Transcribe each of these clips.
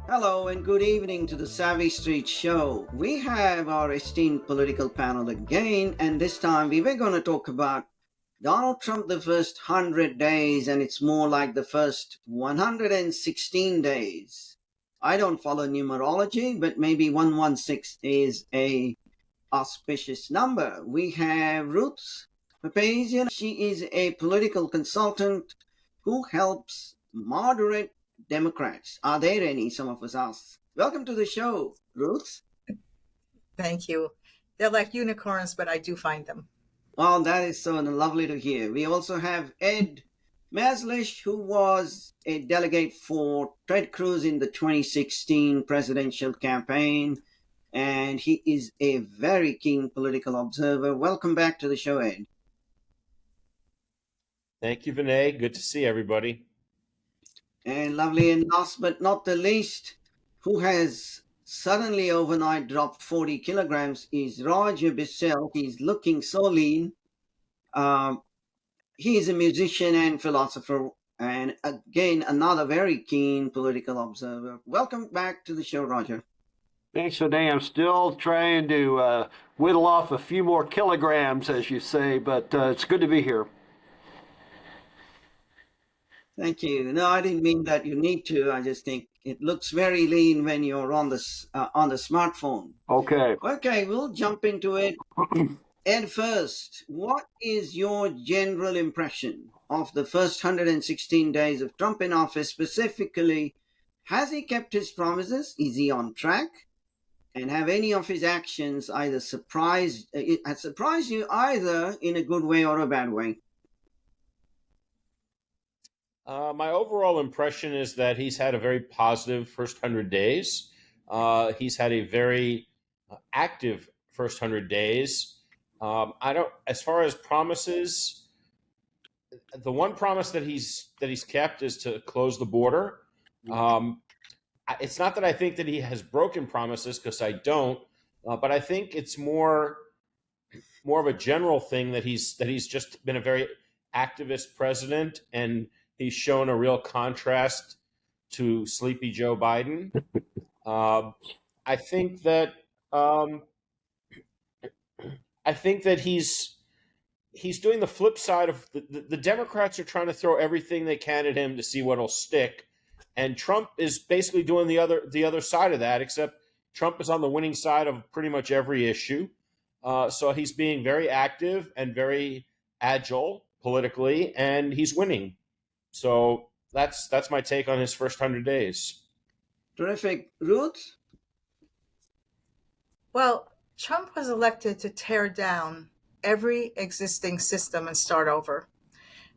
Hello and good evening to the Savvy Street Show. We have our esteemed political panel again, and this time we were going to talk about Donald Trump the first 100 days, and it's more like the first 116 days. I don't follow numerology, but maybe 116 is a auspicious number. We have Ruth Papazian. She is a political consultant who helps moderate Democrats. Are there any? Some of us ask. Welcome to the show, Ruth. Thank you. They're like unicorns, but I do find them. Oh, that is so lovely to hear. We also have Ed Maslish, who was a delegate for Ted Cruz in the 2016 presidential campaign, and he is a very keen political observer. Welcome back to the show, Ed. Thank you, Vinay. Good to see everybody. And lovely, and last but not the least, who has suddenly overnight dropped 40 kilograms is Roger Bissell. He's looking so lean. He is a musician and philosopher, and again, another very keen political observer. Welcome back to the show, Roger. Thanks, Vinay. I'm still trying to whittle off a few more kilograms, as you say, but it's good to be here. Thank you. No, I didn't mean that you need to. I just think it looks very lean when you're on the smartphone. Okay. Okay, we'll jump into it. Ed, first, what is your general impression of the first 116 days of Trump in office? Specifically, has he kept his promises? Is he on track? And have any of his actions either surprised you either in a good way or a bad way? My overall impression is that he's had a very positive first 100 days. He's had a very active first 100 days. As far as promises, the one promise that he's kept is to close the border. It's not that I think that he has broken promises, because I don't, but I think it's more of a general thing that he's just been a very activist president, and he's shown a real contrast to sleepy Joe Biden. I think that he's doing the flip side of the Democrats are trying to throw everything they can at him to see what'll stick, and Trump is basically doing the other side of that. Except Trump is on the winning side of pretty much every issue. So he's being very active and very agile politically, and he's winning. So that's my take on his first 100 days. Terrific. Ruth? Well, Trump was elected to tear down every existing system and start over.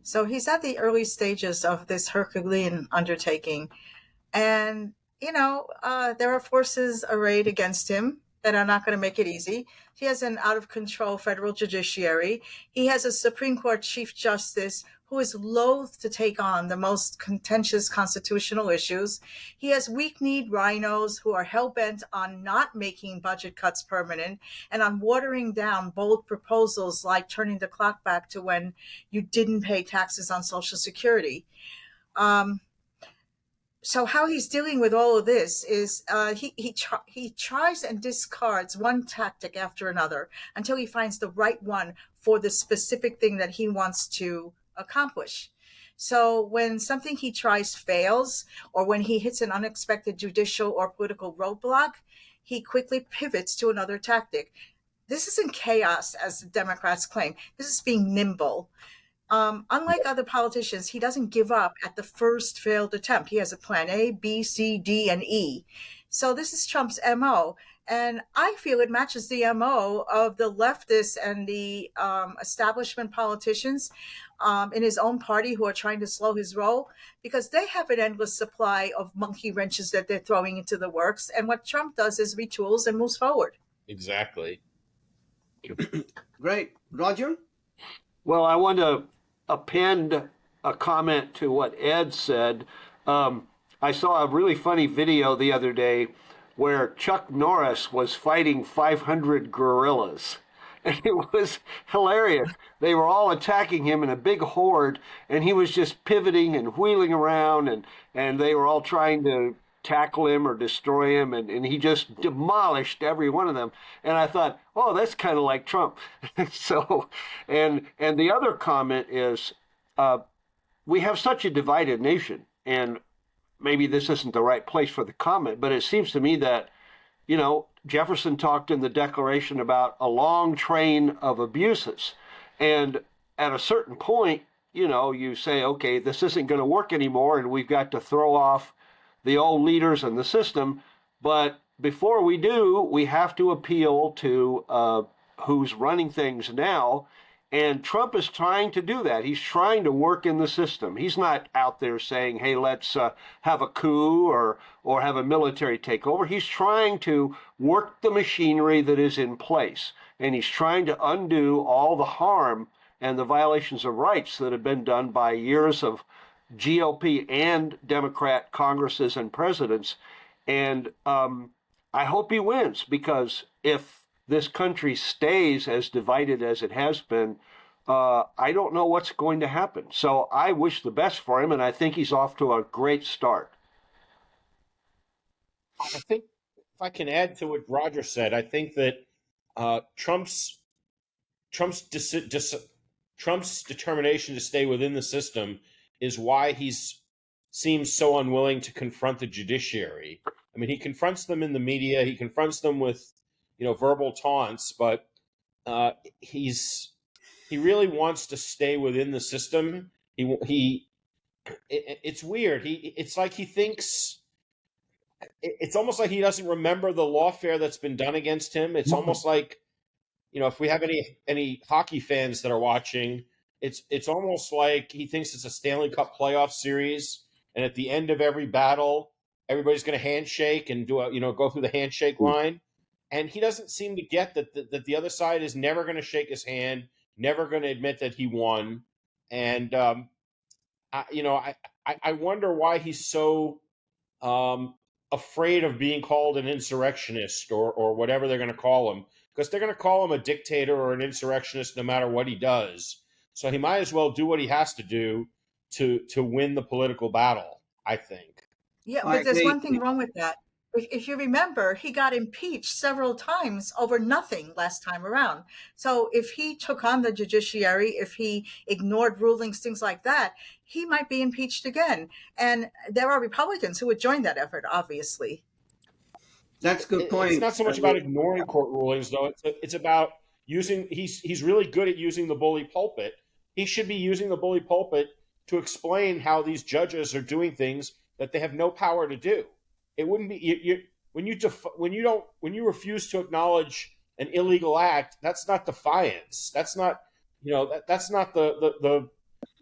So he's at the early stages of this Herculean undertaking. And, there are forces arrayed against him that are not going to make it easy. He has an out-of-control federal judiciary. He has a Supreme Court Chief Justice who is loath to take on the most contentious constitutional issues. He has weak-kneed rhinos who are hell-bent on not making budget cuts permanent and on watering down bold proposals like turning the clock back to when you didn't pay taxes on Social Security. So how he's dealing with all of this is he tries and discards one tactic after another until he finds the right one for the specific thing that he wants to accomplish. So when something he tries fails, or when he hits an unexpected judicial or political roadblock, he quickly pivots to another tactic. This isn't chaos, as the Democrats claim. This is being nimble. Unlike other politicians, he doesn't give up at the first failed attempt. He has a plan A, B, C, D, and E. So this is Trump's MO. And I feel it matches the MO of the leftists and the establishment politicians in his own party who are trying to slow his roll, because they have an endless supply of monkey wrenches that they're throwing into the works. And what Trump does is retools and moves forward. Exactly. Great. Roger? Well, I want to append a comment to what Ed said. I saw a really funny video the other day where Chuck Norris was fighting 500 gorillas. And it was hilarious. They were all attacking him in a big horde, and he was just pivoting and wheeling around, and they were all trying tackle him or destroy him, and he just demolished every one of them. And I thought, oh, that's kind of like Trump. So, and the other comment is, we have such a divided nation, and maybe this isn't the right place for the comment, but it seems to me that, Jefferson talked in the Declaration about a long train of abuses. And at a certain point, you say, okay, this isn't going to work anymore, and we've got to throw off the old leaders and the system. But before we do, we have to appeal to who's running things now. And Trump is trying to do that. He's trying to work in the system. He's not out there saying, hey, let's have a coup or have a military takeover. He's trying to work the machinery that is in place. And he's trying to undo all the harm and the violations of rights that have been done by years of GOP and Democrat Congresses and presidents. And I hope he wins, because if this country stays as divided as it has been, I don't know what's going to happen. So I wish the best for him, and I think he's off to a great start. I think, if I can add to what Roger said, I think that Trump's determination to stay within the system is why seems so unwilling to confront the judiciary. I mean, he confronts them in the media, he confronts them with verbal taunts, but he really wants to stay within the system. It's weird. It's like he thinks. It's almost like he doesn't remember the lawfare that's been done against him. It's almost like, if we have any hockey fans that are watching, it's almost like he thinks it's a Stanley Cup playoff series, and at the end of every battle, everybody's going to handshake and go through the handshake line. And he doesn't seem to get that the other side is never going to shake his hand, never going to admit that he won. And, I wonder why he's so afraid of being called an insurrectionist or whatever they're going to call him, because they're going to call him a dictator or an insurrectionist no matter what he does. So he might as well do what he has to do to win the political battle, I think. Yeah, but there's one thing wrong with that. If you remember, he got impeached several times over nothing last time around. So if he took on the judiciary, if he ignored rulings, things like that, he might be impeached again. And there are Republicans who would join that effort, obviously. That's a good point. It's not so much about ignoring court rulings, though. It's about using. He's really good at using the bully pulpit. He should be using the bully pulpit to explain how these judges are doing things that they have no power to do. It wouldn't be when you refuse to acknowledge an illegal act. That's not defiance. That's not that's not the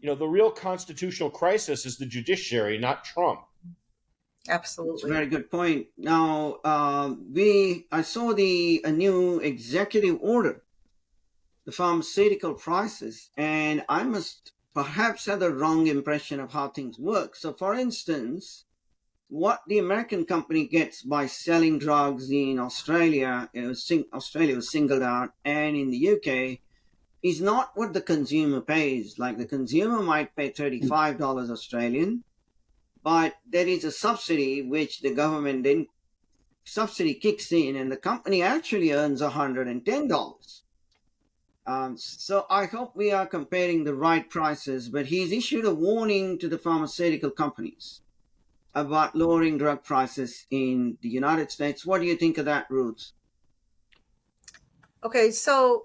real constitutional crisis is the judiciary, not Trump. Absolutely, that's a very good point. Now I saw a new executive order, the pharmaceutical prices, and I must perhaps have the wrong impression of how things work. So, for instance, what the American company gets by selling drugs in Australia, Australia was singled out, and in the UK, is not what the consumer pays. Like the consumer might pay $35 Australian, but there is a subsidy which the government then subsidy kicks in, and the company actually earns $110. So I hope we are comparing the right prices, but he's issued a warning to the pharmaceutical companies about lowering drug prices in the United States. What do you think of that, Ruth? Okay, so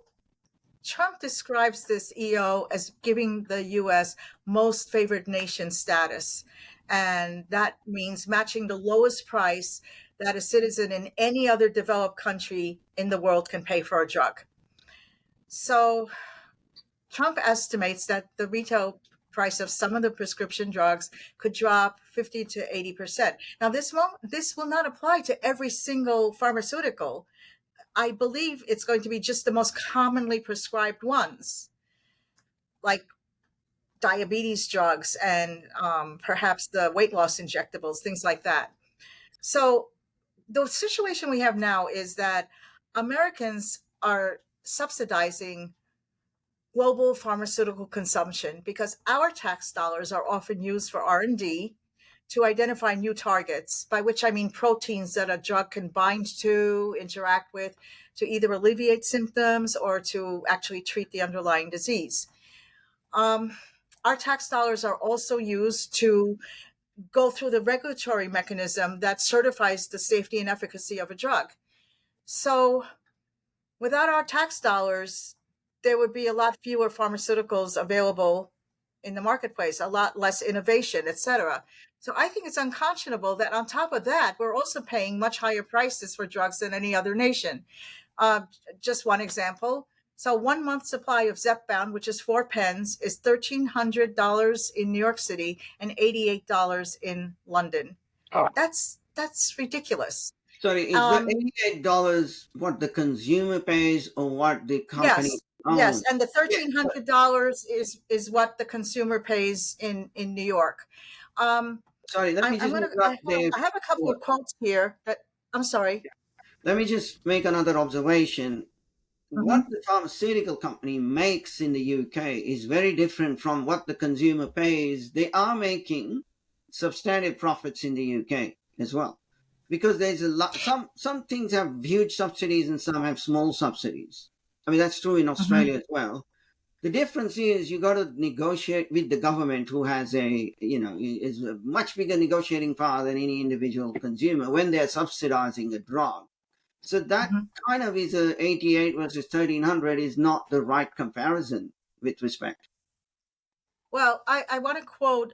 Trump describes this EO as giving the U.S. most favored nation status. And that means matching the lowest price that a citizen in any other developed country in the world can pay for a drug. So Trump estimates that the retail price of some of the prescription drugs could drop 50 to 80%. Now, this will not apply to every single pharmaceutical. I believe it's going to be just the most commonly prescribed ones, like diabetes drugs and perhaps the weight loss injectables, things like that. So the situation we have now is that Americans are subsidizing global pharmaceutical consumption because our tax dollars are often used for R&D to identify new targets, by which I mean proteins that a drug can bind to, interact with, to either alleviate symptoms or to actually treat the underlying disease. Our tax dollars are also used to go through the regulatory mechanism that certifies the safety and efficacy of a drug. So without our tax dollars, there would be a lot fewer pharmaceuticals available in the marketplace, a lot less innovation, etc. So I think it's unconscionable that on top of that, we're also paying much higher prices for drugs than any other nation. Just one example. So 1 month supply of Zepbound, which is 4 pens, is $1,300 in New York City and $88 in London. Oh, That's ridiculous. Sorry, is the $88 what the consumer pays or what the company Yes, owns? and the Yeah, $1,300 is what the consumer pays in New York. Um, sorry, let me I'm just gonna interrupt there. I have a couple of quotes here that I'm sorry. Let me just make another observation. Hmm. What the pharmaceutical company makes in the UK is very different from what the consumer pays. They are making substantive profits in the UK as well, because there's a lot. Some things have huge subsidies and some have small subsidies. I mean that's true in Hmm. Australia as well. The difference is you got to negotiate with the government, who has is a much bigger negotiating power than any individual consumer when they're subsidizing a drug. So that Hmm. kind of is a 88 versus 1300 is not the right comparison with respect. Well, I want to quote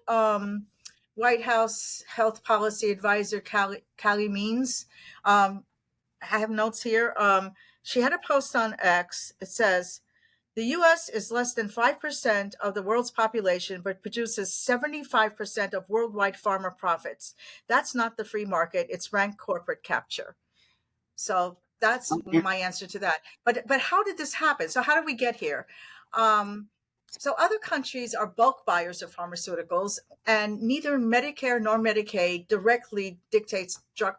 White House Health Policy Advisor Callie Means. I have notes here. She had a post on X. It says, the US is less than 5% of the world's population, but produces 75% of worldwide pharma profits. That's not the free market, it's rank corporate capture. So that's Okay. my answer to that. But how did this happen? So how did we get here? Um, so other countries are bulk buyers of pharmaceuticals, and neither Medicare nor Medicaid directly dictates drug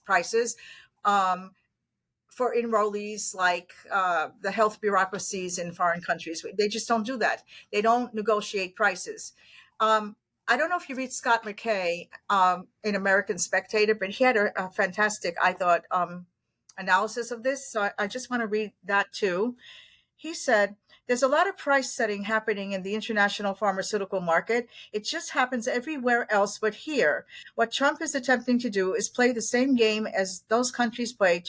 prices. Um, for enrollees like the health bureaucracies in foreign countries. They just don't do that. They don't negotiate prices. Um, I don't know if you read Scott McKay in American Spectator, but he had a fantastic, I thought, analysis of this. So I just want to read that too. He said, there's a lot of price setting happening in the international pharmaceutical market. It just happens everywhere else but here. What Trump is attempting to do is play the same game as those countries play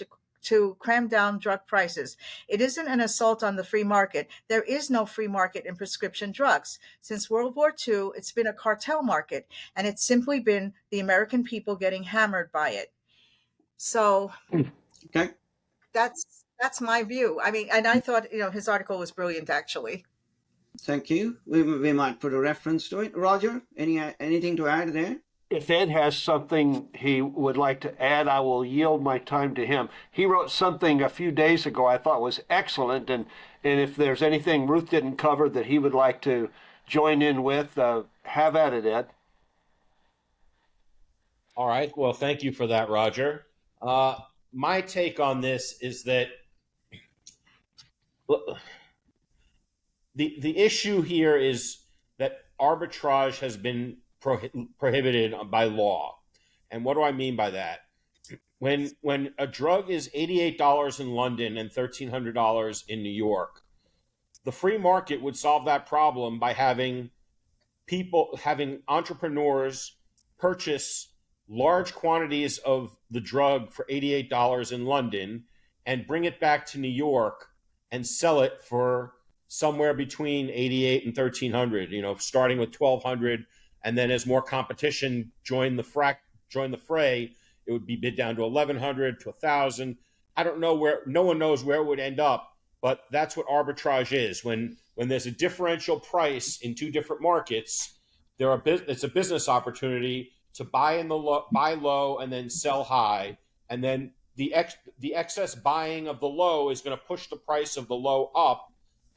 to cram down drug prices. It isn't an assault on the free market. There is no free market in prescription drugs. Since World War II, it's been a cartel market, and it's simply been the American people getting hammered by it. So Okay. that's my view. I mean, and I thought his article was brilliant, actually. Thank you. We might put a reference to it. Roger, anything to add there? if Ed has something he would like to add, I will yield my time to him. He wrote something a few days ago I thought was excellent, and if there's anything Ruth didn't cover that he would like to join in with, have at it, Ed. All right. Well, thank you for that, Roger. My take on this is that the issue here is that arbitrage has been prohibited by law. And what do I mean by that? When a drug is $88 in London and $1,300 in New York, the free market would solve that problem by having entrepreneurs purchase large quantities of the drug for $88 in London and bring it back to New York and sell it for somewhere between 88 and 1300, starting with 1200, and then as more competition join the fray, it would be bid down to 1100 to 1000. I don't know where, no one knows where it would end up, but that's what arbitrage is. When there's a differential price in two different markets, it's a business opportunity to buy low and then sell high, and then the excess buying of the low is going to push the price of the low up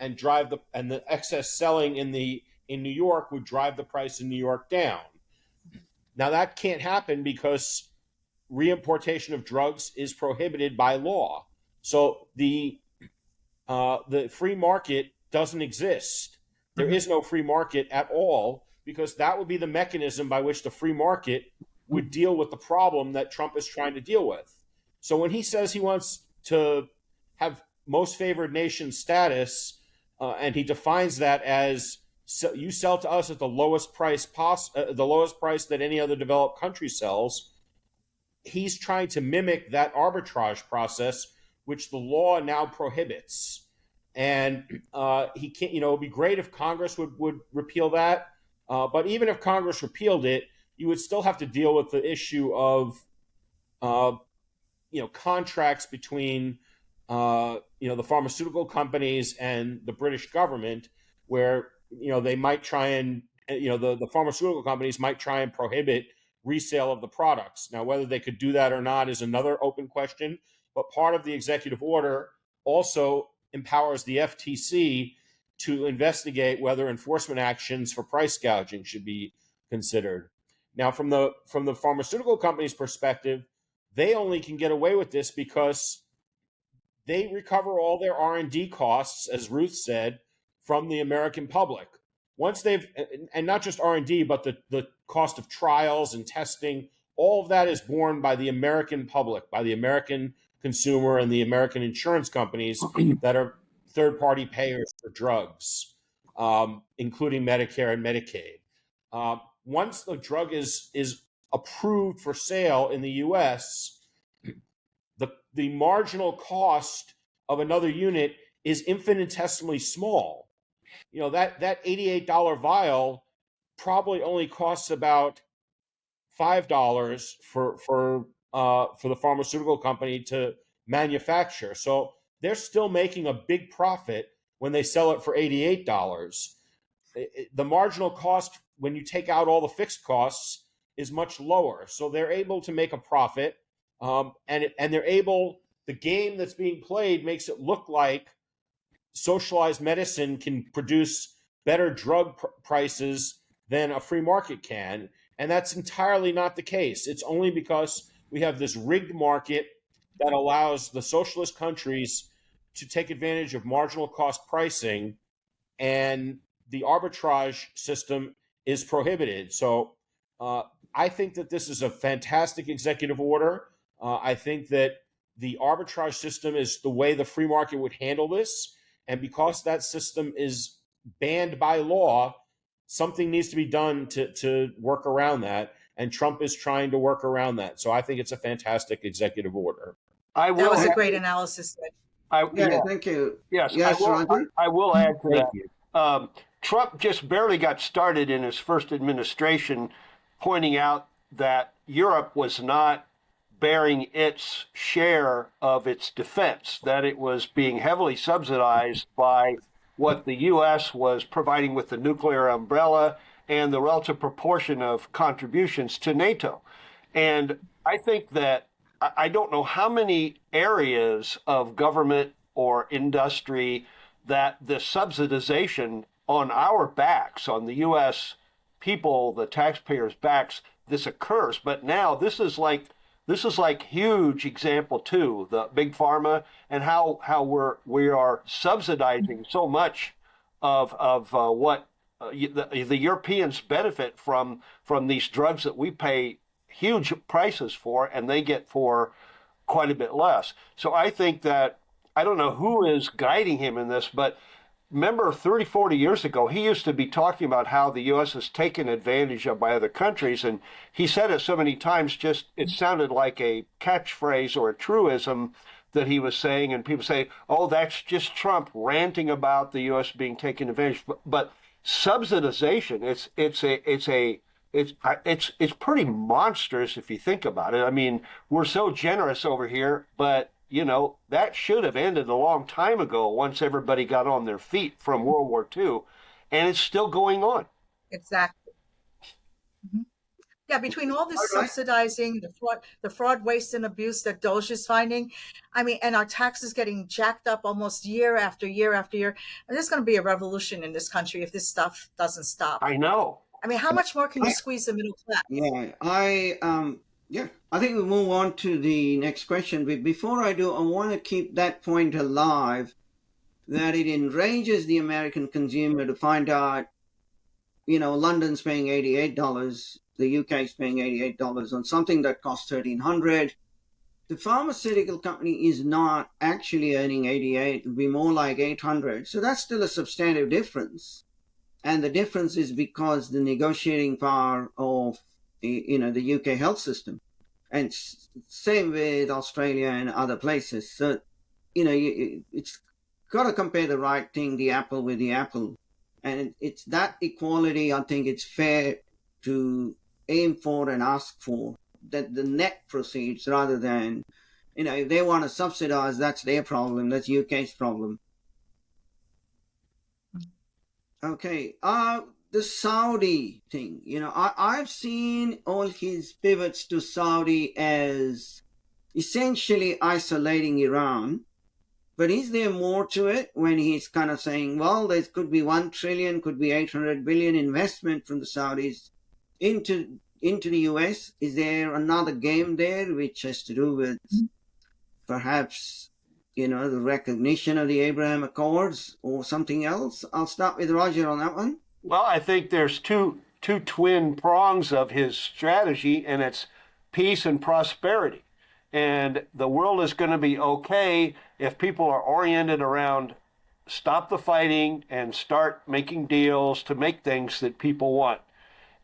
and the excess selling in New York would drive the price in New York down. Now that can't happen because reimportation of drugs is prohibited by law. So the free market doesn't exist. There Mhm. is no free market at all because that would be the mechanism by which the free market would deal with the problem that Trump is trying to deal with. So when he says he wants to have most favored nation status, and he defines that as you sell to us at the lowest price the lowest price that any other developed country sells, he's trying to mimic that arbitrage process, which the law now prohibits. And he can't. You know, it'd be great if Congress would repeal that. But even if Congress repealed it, you would still have to deal with the issue of contracts between the pharmaceutical companies and the British government, where they might try and the pharmaceutical companies might try and prohibit resale of the products. Now, whether they could do that or not is another open question. But part of the executive order also empowers the FTC to investigate whether enforcement actions for price gouging should be considered. Now, from the pharmaceutical company's perspective, they only can get away with this because they recover all their R&D costs, as Ruth said, from the American public. Once they've, and not just R&D, but the cost of trials and testing, all of that is borne by the American public, by the American consumer and the American insurance companies that are third-party payers for drugs, including Medicare and Medicaid. Once the drug is approved for sale in the U.S., the marginal cost of another unit is infinitesimally small. That $88 vial probably only costs about $5 for the pharmaceutical company to manufacture. So they're still making a big profit when they sell it for $88. The marginal cost when you take out all the fixed costs is much lower. So they're able to make a profit, and they're able. The game that's being played makes it look like socialized medicine can produce better drug prices than a free market can, and that's entirely not the case. It's only because we have this rigged market that allows the socialist countries to take advantage of marginal cost pricing, and the arbitrage system is prohibited. So I think that this is a fantastic executive order. I think that the arbitrage system is the way the free market would handle this. And because that system is banned by law, something needs to be done to work around that. And Trump is trying to work around that. So I think it's a fantastic executive order. That was a great analysis. Thank you. Yes, yes, I will add to Thank that. you. Trump just barely got started in his first administration, pointing out that Europe was not bearing its share of its defense, that it was being heavily subsidized by what the U.S. was providing with the nuclear umbrella and the relative proportion of contributions to NATO. And I think that I don't know how many areas of government or industry that the subsidization on our backs, on the U.S. people, the taxpayers' backs, this occurs. But now this is like huge example too, the Big Pharma and how we are subsidizing so much of what the Europeans benefit from these drugs that we pay huge prices for and they get for quite a bit less. So I think that, I don't know who is guiding him in this, but remember 30, 40 years ago, he used to be talking about how the U.S. is taken advantage of by other countries. And he said it so many times, just it sounded like a catchphrase or a truism that he was saying. And people say, oh, that's just Trump ranting about the U.S. being taken advantage. But subsidization, it's pretty monstrous if you think about it. I mean, we're so generous over here, but that should have ended a long time ago once everybody got on their feet from World War II, and it's still going on. Exactly. Mm-hmm. Yeah, between all this subsidizing, the fraud, waste, and abuse that Doge is finding, and our taxes getting jacked up almost year after year after year, and there's going to be a revolution in this country if this stuff doesn't stop. I know. How much more can you squeeze the middle class? Yeah, I think we'll move on to the next question. But before I do, I want to keep that point alive, that it enrages the American consumer to find out London's paying $88, the UK is paying $88 on something that costs 1,300. The pharmaceutical company is not actually earning 88, it'll be more like 800. So that's still a substantive difference. And the difference is because the negotiating power of the UK health system, and same with Australia and other places. So it's got to compare the right thing, the apple with the apple, and it's that equality. I think it's fair to aim for and ask for, that the net proceeds rather than, if they want to subsidize, that's their problem. That's UK's problem. Okay. The Saudi thing, I've seen all his pivots to Saudi as essentially isolating Iran. But is there more to it when he's kind of saying, well, there could be 1 trillion, could be 800 billion investment from the Saudis into the US? Is there another game there which has to do with perhaps the recognition of the Abraham Accords or something else? I'll start with Roger on that one. Well, I think there's two twin prongs of his strategy, and it's peace and prosperity. And the world is going to be okay if people are oriented around stop the fighting and start making deals to make things that people want.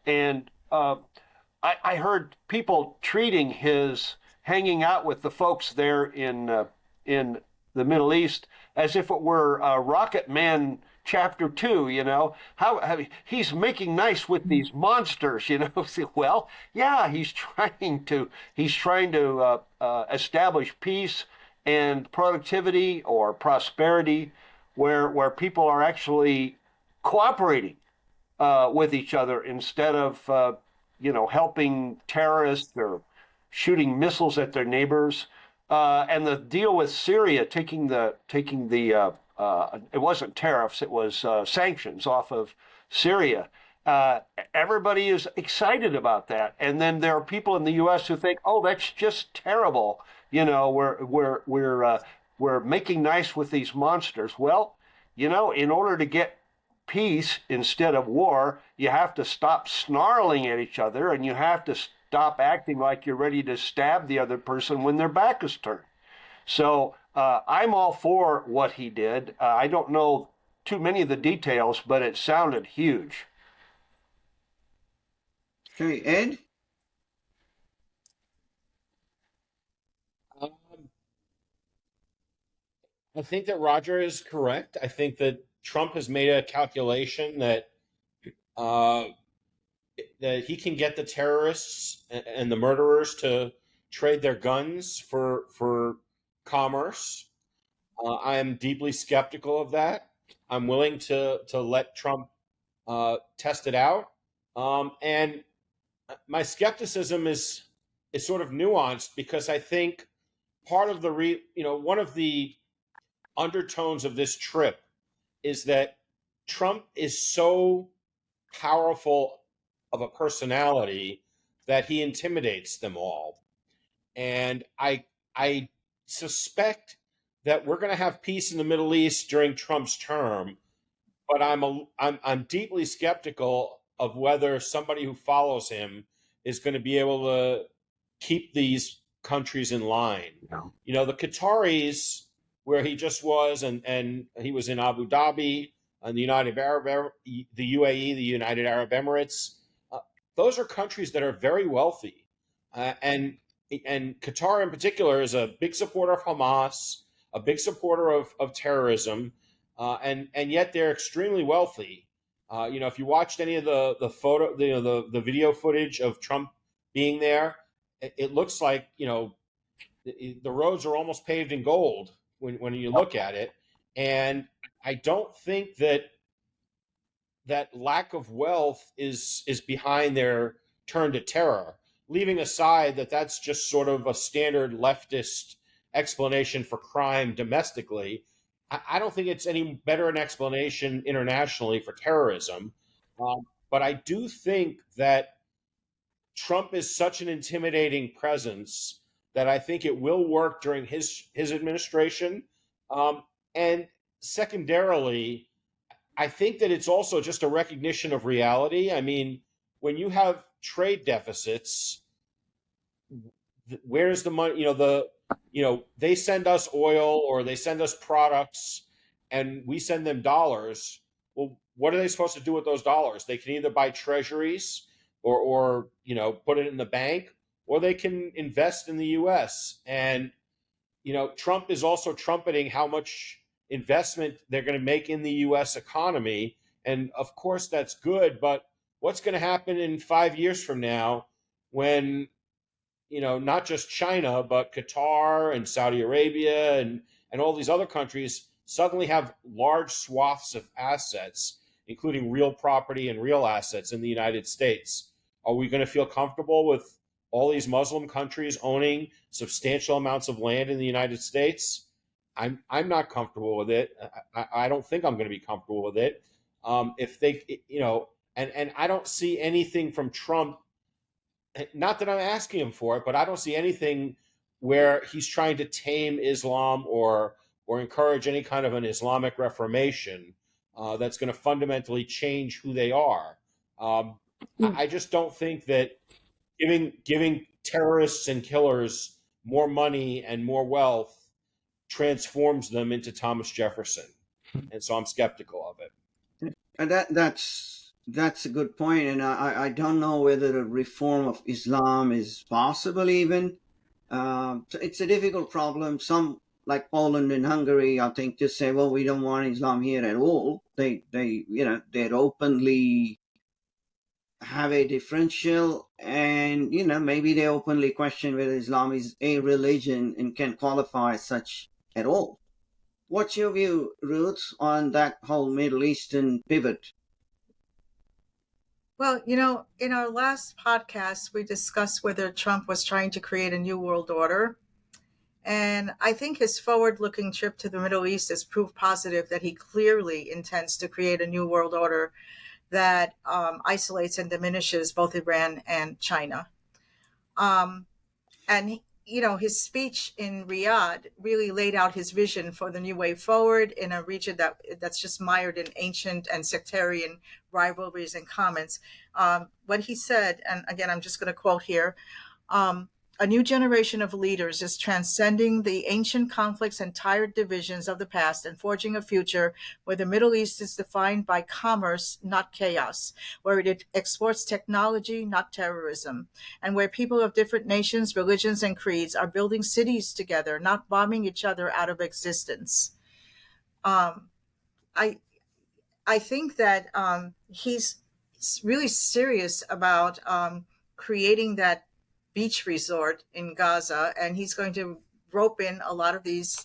And I heard people treating his hanging out with the folks there in the Middle East as if it were Rocket Man Chapter 2, how he's making nice with these monsters, Well, yeah, he's trying to establish peace and productivity or prosperity where people are actually cooperating with each other instead of helping terrorists or shooting missiles at their neighbors. And the deal with Syria taking the it wasn't tariffs, it was sanctions off of Syria. Everybody is excited about that, and then there are people in the U.S. who think, "Oh, that's just terrible." We're making nice with these monsters. Well, in order to get peace instead of war, you have to stop snarling at each other, and you have to stop acting like you're ready to stab the other person when their back is turned. So I'm all for what he did. I don't know too many of the details, but it sounded huge. Okay, Ed? I think that Roger is correct. I think that Trump has made a calculation that that he can get the terrorists and the murderers to trade their guns for commerce. I am deeply skeptical of that. I'm willing to let Trump test it out, and my skepticism is sort of nuanced because I think part of the one of the undertones of this trip is that Trump is so powerful of a personality that he intimidates them all. And I suspect that we're going to have peace in the Middle East during Trump's term, but I'm deeply skeptical of whether somebody who follows him is going to be able to keep these countries in line. No. The Qataris, where he just was, and he was in Abu Dhabi, and the UAE, the United Arab Emirates. Those are countries that are very wealthy, and Qatar in particular is a big supporter of Hamas, a big supporter of terrorism, and yet they're extremely wealthy. If you watched any of the photo, the video footage of Trump being there, it looks like the roads are almost paved in gold when you look at it, and I don't think that lack of wealth is behind their turn to terror. Leaving aside that that's just sort of a standard leftist explanation for crime domestically, I don't think it's any better an explanation internationally for terrorism. But I do think that Trump is such an intimidating presence that I think it will work during his administration. And secondarily, I think that it's also just a recognition of reality. I mean, when you have trade deficits, where's the money? They send us oil or they send us products, and we send them dollars. Well, what are they supposed to do with those dollars? They can either buy treasuries or put it in the bank, or they can invest in the U.S. And Trump is also trumpeting how much investment they're going to make in the U.S. economy, and of course that's good. But what's going to happen in 5 years from now when not just China, but Qatar and Saudi Arabia and all these other countries suddenly have large swaths of assets, including real property and real assets in the United States? Are we going to feel comfortable with all these Muslim countries owning substantial amounts of land in the United States? I'm not comfortable with it. I don't think I'm going to be comfortable with it. If they, and I don't see anything from Trump, not that I'm asking him for it, but I don't see anything where he's trying to tame Islam or encourage any kind of an Islamic reformation that's going to fundamentally change who they are. I just don't think that giving terrorists and killers more money and more wealth transforms them into Thomas Jefferson, and so I'm skeptical of it. And that's a good point, and I don't know whether a reform of Islam is possible even. It's a difficult problem. Some, like Poland and Hungary, I think, just say, well, we don't want Islam here at all. They'd openly have a differential, and maybe they openly question whether Islam is a religion and can qualify as such at all. What's your view, Ruth, on that whole Middle Eastern pivot? Well, in our last podcast, we discussed whether Trump was trying to create a new world order. And I think his forward-looking trip to the Middle East has proved positive that he clearly intends to create a new world order that isolates and diminishes both Iran and China. And his speech in Riyadh really laid out his vision for the new way forward in a region that's just mired in ancient and sectarian rivalries and comments. What he said, and again, I'm just going to quote here, a new generation of leaders is transcending the ancient conflicts and tired divisions of the past and forging a future where the Middle East is defined by commerce, not chaos, where it exports technology, not terrorism, and where people of different nations, religions, and creeds are building cities together, not bombing each other out of existence. I think that he's really serious about creating that beach resort in Gaza, and he's going to rope in a lot of these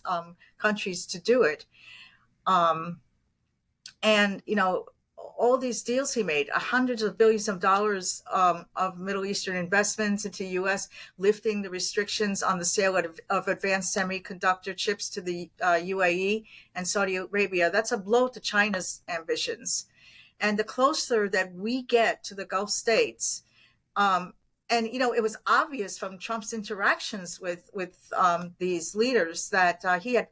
countries to do it. And all these deals he made, hundreds of billions of dollars of Middle Eastern investments into U.S., lifting the restrictions on the sale of advanced semiconductor chips to the UAE and Saudi Arabia. That's a blow to China's ambitions. And the closer that we get to the Gulf states, and it was obvious from Trump's interactions with these leaders that he had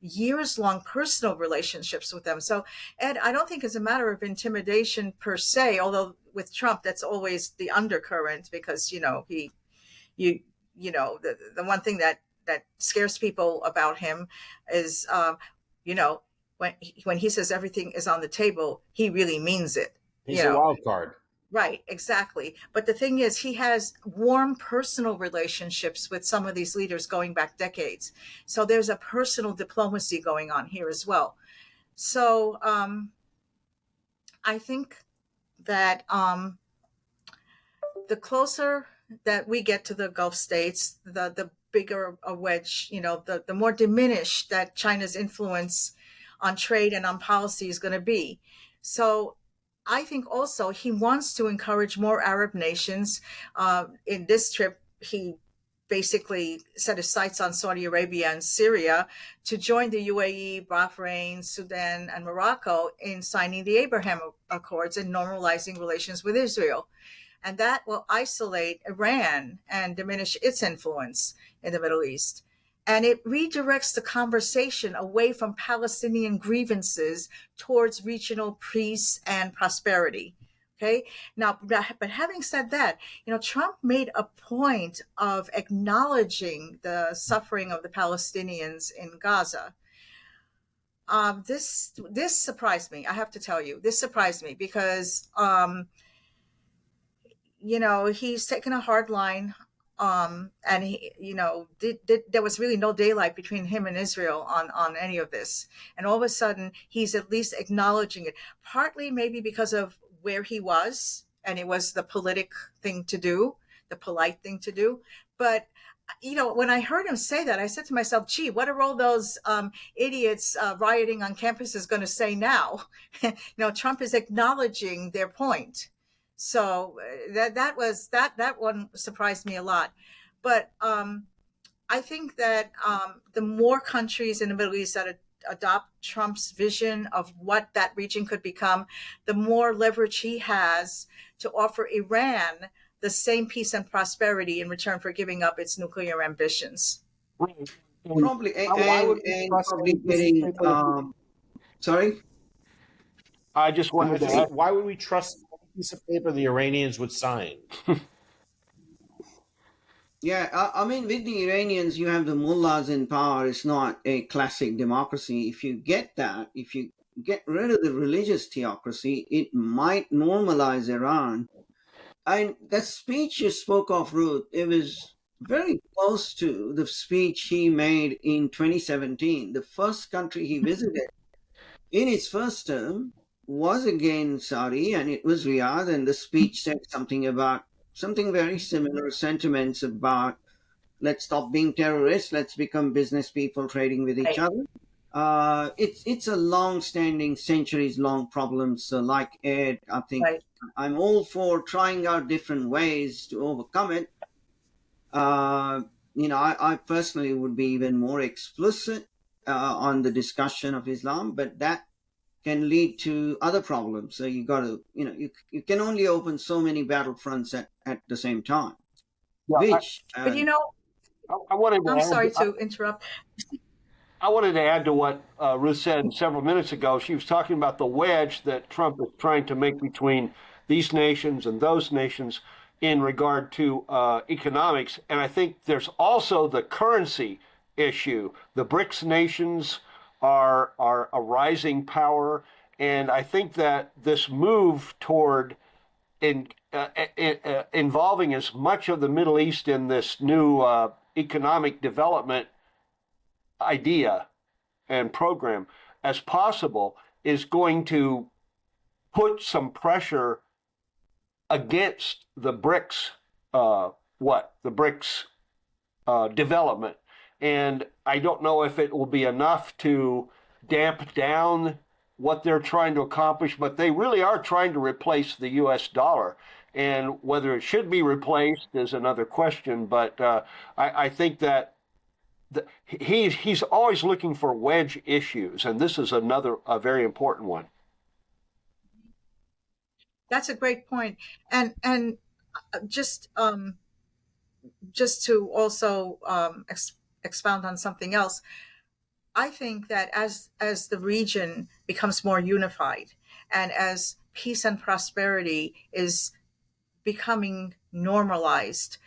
years-long personal relationships with them. So, Ed, I don't think it's a matter of intimidation per se, although with Trump, that's always the undercurrent, because the one thing that scares people about him is when he says everything is on the table, he really means it. He's a wild card. Right, exactly. But the thing is, he has warm personal relationships with some of these leaders going back decades. So there's a personal diplomacy going on here as well. So I think that the closer that we get to the Gulf states, the bigger a wedge, the more diminished that China's influence on trade and on policy is going to be. So I think also he wants to encourage more Arab nations. In this trip, he basically set his sights on Saudi Arabia and Syria to join the UAE, Bahrain, Sudan, and Morocco in signing the Abraham Accords and normalizing relations with Israel. And that will isolate Iran and diminish its influence in the Middle East. and it redirects the conversation away from Palestinian grievances towards regional peace and prosperity. Okay. Now, but having said that, Trump made a point of acknowledging the suffering of the Palestinians in Gaza. This surprised me. I have to tell you, this surprised me because he's taken a hard line, and he, there was really no daylight between him and Israel on any of this. And all of a sudden, he's at least acknowledging it. Partly maybe because of where he was, and it was the polite thing to do. But when I heard him say that, I said to myself, gee, what are all those idiots rioting on campuses going to say now? Trump is acknowledging their point. So that one surprised me a lot. But I think that the more countries in the Middle East that adopt Trump's vision of what that region could become, the more leverage he has to offer Iran the same peace and prosperity in return for giving up its nuclear ambitions. Right. Probably, Why would we and trust probably any piece of getting, paper? sorry? I just wanted to add, Why would we trust any piece of paper the Iranians would sign? Yeah, I mean, with the Iranians, you have the mullahs in power. It's not a classic democracy. If you get that, if you get rid of the religious theocracy, it might normalize Iran. And that speech you spoke of, Ruth, it was very close to the speech he made in 2017. The first country he visited in his first term was again Saudi, and it was Riyadh. And the speech said something very similar sentiments about let's stop being terrorists, let's become business people trading with each Right. other. It's a long-standing, centuries-long problem. So, like Ed, I think Right. I'm all for trying out different ways to overcome it. Uh, I personally would be even more explicit on the discussion of Islam, but that can lead to other problems. So you got to, you can only open so many battlefronts at the same time, yeah, which But I wanted to I'm sorry add, to interrupt. I wanted to add to what Ruth said several minutes ago. She was talking about the wedge that Trump is trying to make between these nations and those nations in regard to economics. And I think there's also the currency issue. The BRICS nations are a rising power. And I think that this move toward involving as much of the Middle East in this new economic development idea and program as possible is going to put some pressure against the BRICS, the BRICS development. And I don't know if it will be enough to damp down what they're trying to accomplish, but they really are trying to replace the US dollar. And whether it should be replaced is another question. But I think that he's always looking for wedge issues, and this is a very important one. That's a great point. And just to also expound on something else, I think that as the region becomes more unified and as peace and prosperity is becoming normalized,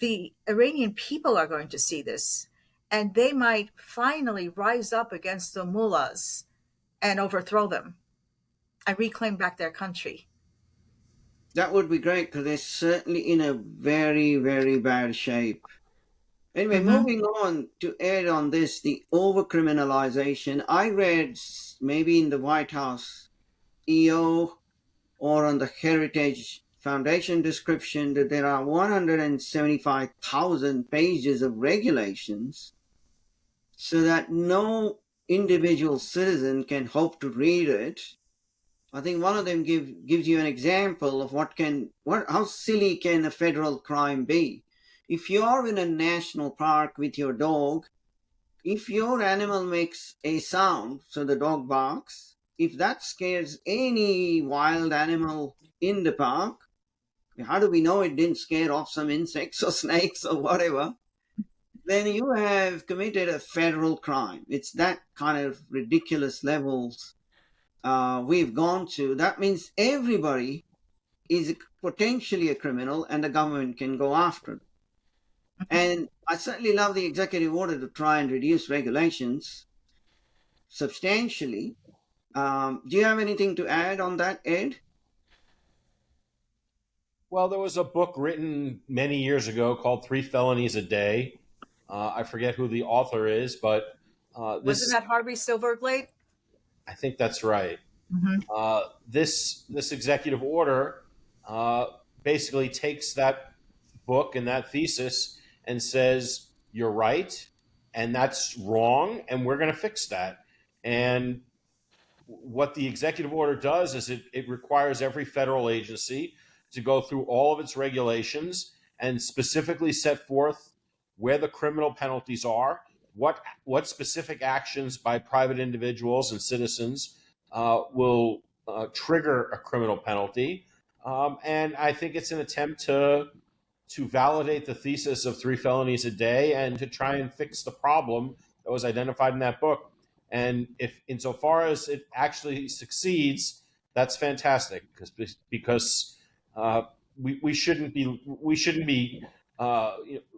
the Iranian people are going to see this, and they might finally rise up against the mullahs and overthrow them and reclaim back their country. that would be great because they're certainly in a very, very bad shape. Anyway, Mm-hmm. moving on to add on this, the overcriminalization. I read maybe in the White House EO or on the Heritage Foundation description that there are 175,000 pages of regulations so that no individual citizen can hope to read it. I think one of them gives you an example of how silly can a federal crime be. If you're in a national park with your dog, if your animal makes a sound, so the dog barks, if that scares any wild animal in the park, how do we know it didn't scare off some insects or snakes or whatever? then you have committed a federal crime. It's that kind of ridiculous levels we've gone to. That means everybody is potentially a criminal and the government can go after them. And I certainly love the executive order to try and reduce regulations substantially. Do you have anything to add on that, Ed? Well, there was a book written many years ago called Three Felonies a Day. I forget who the author is, but Wasn't this that Harvey Silverglade? I think that's right. Mm-hmm. This executive order basically takes that book and that thesis and says you're right and that's wrong and we're going to fix that. And what the executive order does is it requires every federal agency to go through all of its regulations and specifically set forth where the criminal penalties are, what specific actions by private individuals and citizens will trigger a criminal penalty. And I think it's an attempt to validate the thesis of three felonies a day and to try and fix the problem that was identified in that book. And if insofar as it actually succeeds, that's fantastic because we shouldn't be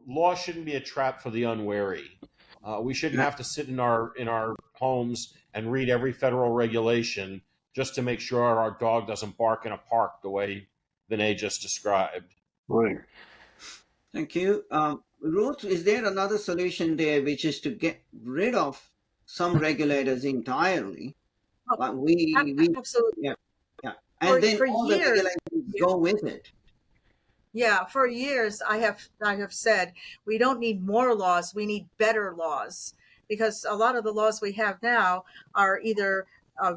law shouldn't be a trap for the unwary. We shouldn't have to sit in our homes and read every federal regulation just to make sure our dog doesn't bark in a park the way Vinay just described. Right. Thank you. Ruth, is there another solution there, which is to get rid of some regulators entirely? Oh, But we absolutely. yeah, yeah, and then For all the years, regulations go with it. yeah, for years I have said we don't need more laws, we need better laws, because a lot of the laws we have now are either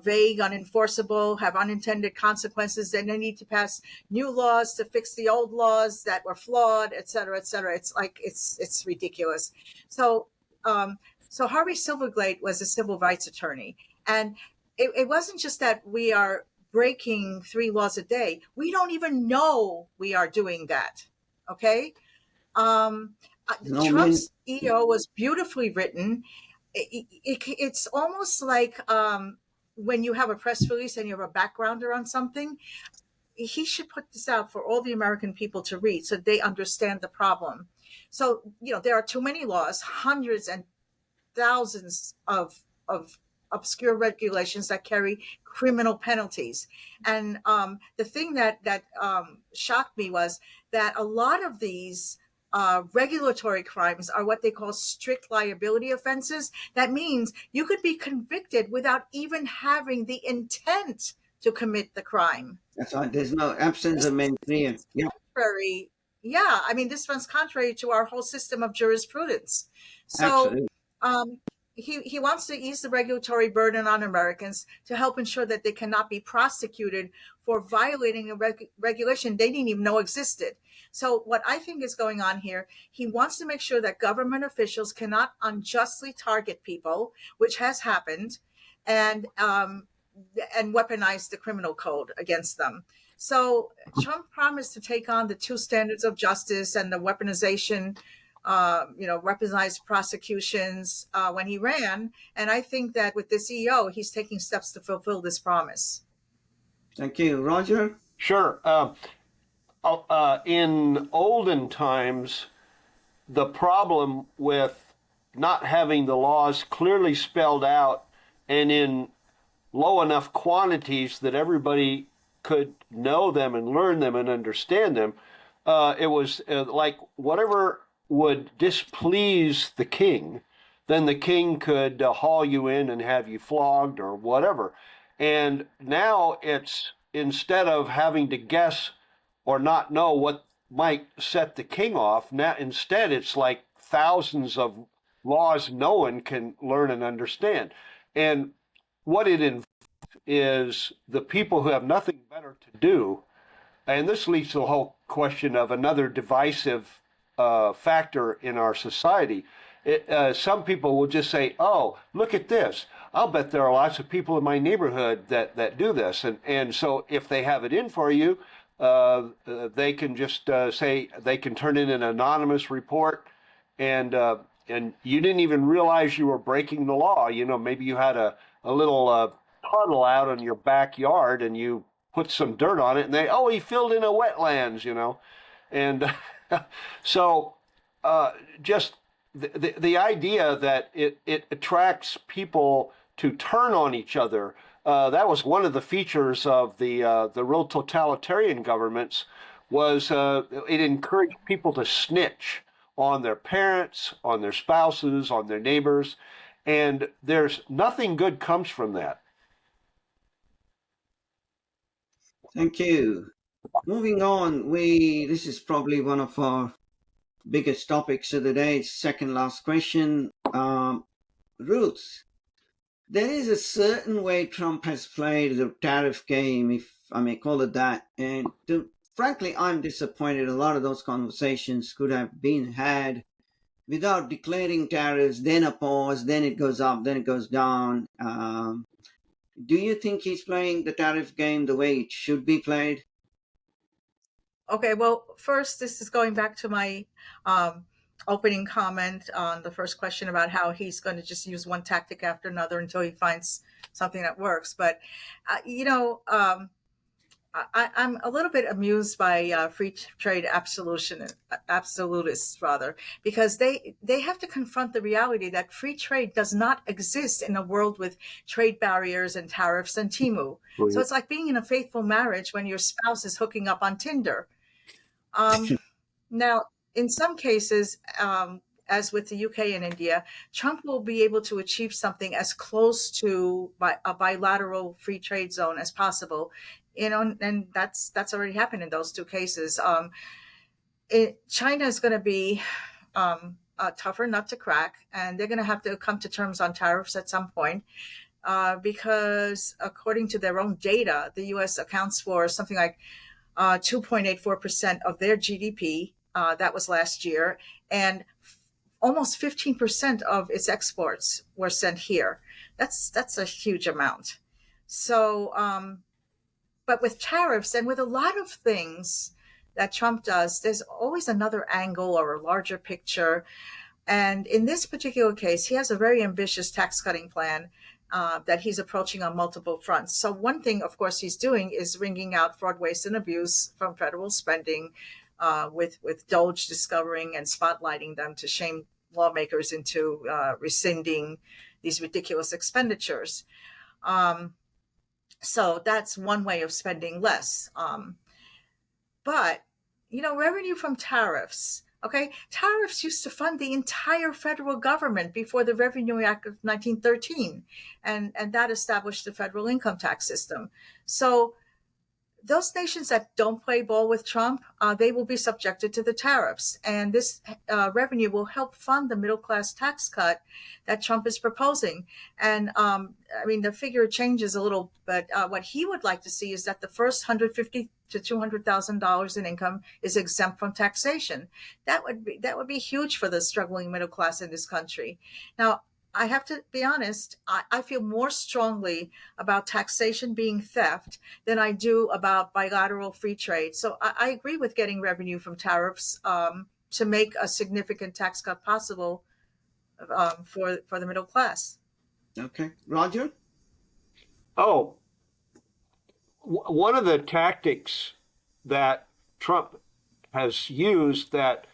vague, unenforceable, have unintended consequences, and they need to pass new laws to fix the old laws that were flawed, et cetera, et cetera. It's like it's ridiculous. So so Harvey Silverglade was a civil rights attorney, and it wasn't just that we are breaking 3 laws a day. We don't even know we are doing that. Okay. Um, No men, Trump's EO was beautifully written. It's almost like when you have a press release and you have a backgrounder on something, he should put this out for all the American people to read so they understand the problem. So, there are too many laws, hundreds and thousands of obscure regulations that carry criminal penalties. And the thing that shocked me was that a lot of these regulatory crimes are what they call strict liability offenses. That means you could be convicted without even having the intent to commit the crime. that's right. There's no absence of mens rea. Yeah, Contrary, yeah, I mean, this runs contrary to our whole system of jurisprudence. So absolutely. um, he wants to ease the regulatory burden on Americans to help ensure that they cannot be prosecuted for violating a regulation they didn't even know existed. So what I think is going on here, he wants to make sure that government officials cannot unjustly target people, which has happened, and weaponize the criminal code against them. So Trump promised to take on the 2 standards of justice and the weaponization, weaponized prosecutions when he ran. And I think that with this EO, he's taking steps to fulfill this promise. Thank you, Roger. Sure. In olden times, the problem with not having the laws clearly spelled out and in low enough quantities that everybody could know them and learn them and understand them, it was like whatever would displease the king, then the king could haul you in and have you flogged or whatever. And now it's, instead of having to guess or not know what might set the king off, now instead it's like thousands of laws no one can learn and understand. And what it involves is the people who have nothing better to do, and this leads to the whole question of another divisive factor in our society. Some people will just say, oh, look at this. I'll bet there are lots of people in my neighborhood that do this. And so if they have it in for you, they can just say, they can turn in an anonymous report and and you didn't even realize you were breaking the law. You know, maybe you had a little puddle out in your backyard and you put some dirt on it, and he filled in a wetlands, you know. And so just the idea that it attracts people to turn on each other. That was one of the features of the real totalitarian governments, was it encouraged people to snitch on their parents, on their spouses, on their neighbors, and there's nothing good comes from that. Thank you. Moving on, this is probably one of our biggest topics of the day. Second last question. Ruth, there is a certain way Trump has played the tariff game, if I may call it that, and frankly, I'm disappointed. A lot of those conversations could have been had without declaring tariffs, then a pause, then it goes up, then it goes down. Do you think he's playing the tariff game the way it should be played? Okay, well, first, this is going back to my opening comment on the first question about how he's going to just use one tactic after another until he finds something that works. But, I'm a little bit amused by free trade absolutists, rather, because they have to confront the reality that free trade does not exist in a world with trade barriers and tariffs and Timu. Mm-hmm. So it's like being in a faithful marriage when your spouse is hooking up on Tinder. Now, in some cases, as with the UK and India, Trump will be able to achieve something as close to a bilateral free trade zone as possible. And that's already happened in those two cases. China is going to be a tougher nut to crack, and they're going to have to come to terms on tariffs at some point. Because according to their own data, the U.S. accounts for something like 2.84% of their GDP. That was last year, and almost 15% of its exports were sent here. That's a huge amount. So, but with tariffs and with a lot of things that Trump does, there's always another angle or a larger picture. And in this particular case, he has a very ambitious tax cutting plan that he's approaching on multiple fronts. So one thing, of course, he's doing is wringing out fraud, waste, and abuse from federal spending, with Doge discovering and spotlighting them to shame lawmakers into rescinding these ridiculous expenditures. So that's one way of spending less. But, revenue from tariffs. Okay, tariffs used to fund the entire federal government before the Revenue Act of 1913, and that established the federal income tax system. So those nations that don't play ball with Trump, they will be subjected to the tariffs. And this revenue will help fund the middle class tax cut that Trump is proposing. And the figure changes a little, but what he would like to see is that the first $150,000 to $200,000 in income is exempt from taxation. That would be huge for the struggling middle class in this country. Now, I have to be honest, I feel more strongly about taxation being theft than I do about bilateral free trade. So I agree with getting revenue from tariffs to make a significant tax cut possible for the middle class. Okay. Roger? One of the tactics that Trump has used that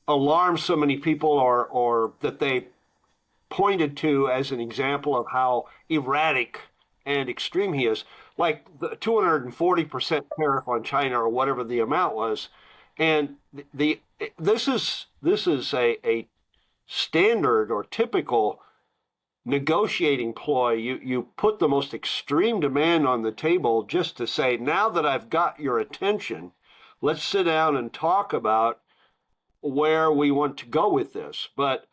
alarms so many people, or that they pointed to as an example of how erratic and extreme he is, like the 240% tariff on China, or whatever the amount was. And this is a standard or typical negotiating ploy. You put the most extreme demand on the table just to say, now that I've got your attention, let's sit down and talk about where we want to go with this. But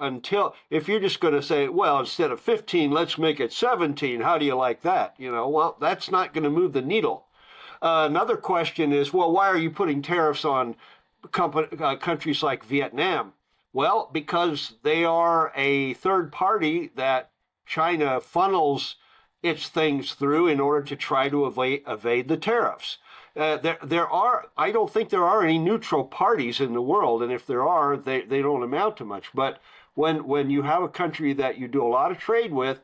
if you're just going to say, well, instead of 15, let's make it 17, how do you like that? Well, that's not going to move the needle. Another question is, well, why are you putting tariffs on countries like Vietnam? Well, because they are a third party that China funnels its things through in order to try to evade the tariffs. I don't think there are any neutral parties in the world, and if there are, they don't amount to much. But when you have a country that you do a lot of trade with,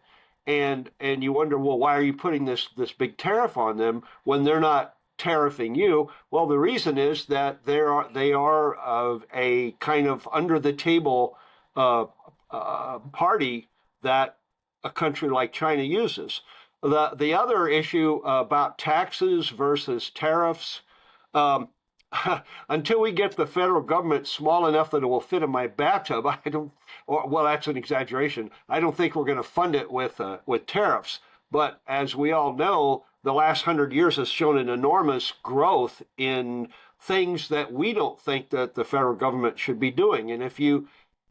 and you wonder, well, why are you putting this big tariff on them when they're not tariffing you? Well, the reason is that they are of a kind of under the table party that a country like China uses. The other issue about taxes versus tariffs, um, until we get the federal government small enough that it will fit in my bathtub, I don't. Or, well, that's an exaggeration. I don't think we're going to fund it with tariffs. But as we all know, the last 100 years has shown an enormous growth in things that we don't think that the federal government should be doing. And if you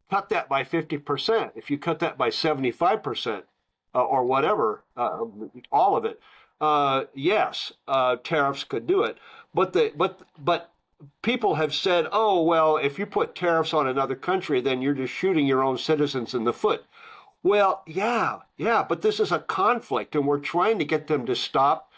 cut that by 50%, if you cut that by 75%, or whatever, all of it, yes, tariffs could do it. But people have said, oh, well, if you put tariffs on another country, then you're just shooting your own citizens in the foot. Well, yeah, but this is a conflict, and we're trying to get them to stop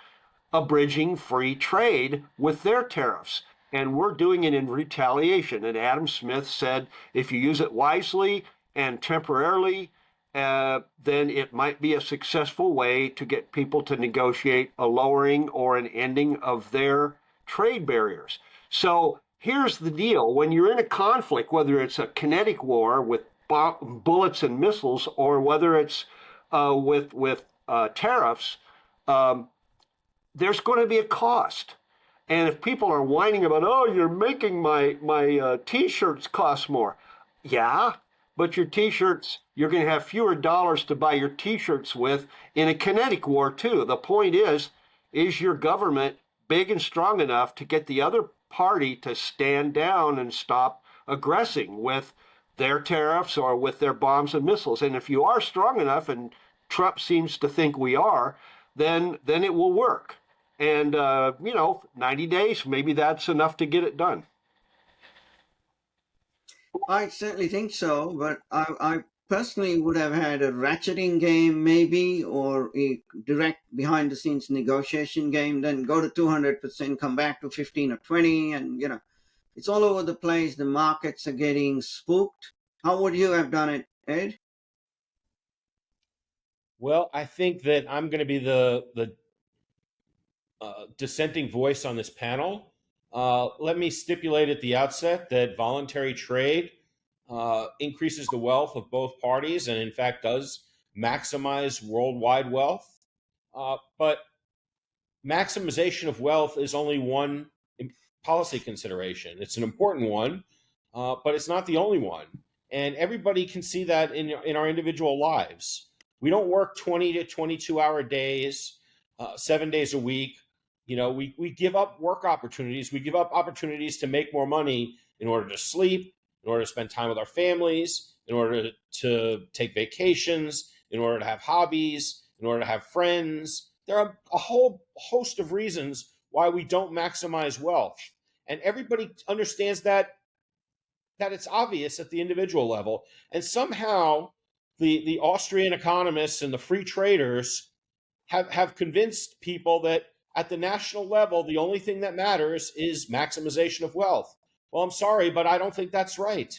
abridging free trade with their tariffs. And we're doing it in retaliation. And Adam Smith said, if you use it wisely and temporarily, then it might be a successful way to get people to negotiate a lowering or an ending of their trade barriers. So here's the deal. When you're in a conflict, whether it's a kinetic war with bullets and missiles, or whether it's with tariffs, there's going to be a cost. And if people are whining about, oh, you're making my T-shirts cost more. Yeah, but your T-shirts, you're going to have fewer dollars to buy your T-shirts with in a kinetic war too. The point is your government big and strong enough to get the other party to stand down and stop aggressing with their tariffs or with their bombs and missiles? And if you are strong enough, and Trump seems to think we are, then it will work. And 90 days, maybe that's enough to get it done. I certainly think so, but I personally would have had a ratcheting game maybe, or a direct behind the scenes negotiation game, then go to 200%, come back to 15 or 20, and it's all over the place. The markets are getting spooked. How would you have done it, Ed? Well, I think that I'm going to be the dissenting voice on this panel. Let me stipulate at the outset that voluntary trade increases the wealth of both parties and, in fact, does maximize worldwide wealth. But maximization of wealth is only one policy consideration. It's an important one, but it's not the only one. And everybody can see that in our individual lives. We don't work 20 to 22-hour days, 7 days a week. We give up work opportunities. We give up opportunities to make more money in order to sleep, in order to spend time with our families, in order to take vacations, in order to have hobbies, in order to have friends. There are a whole host of reasons why we don't maximize wealth. And everybody understands that it's obvious at the individual level. And somehow the Austrian economists and the free traders have convinced people that at the national level, the only thing that matters is maximization of wealth. Well, I'm sorry, but I don't think that's right.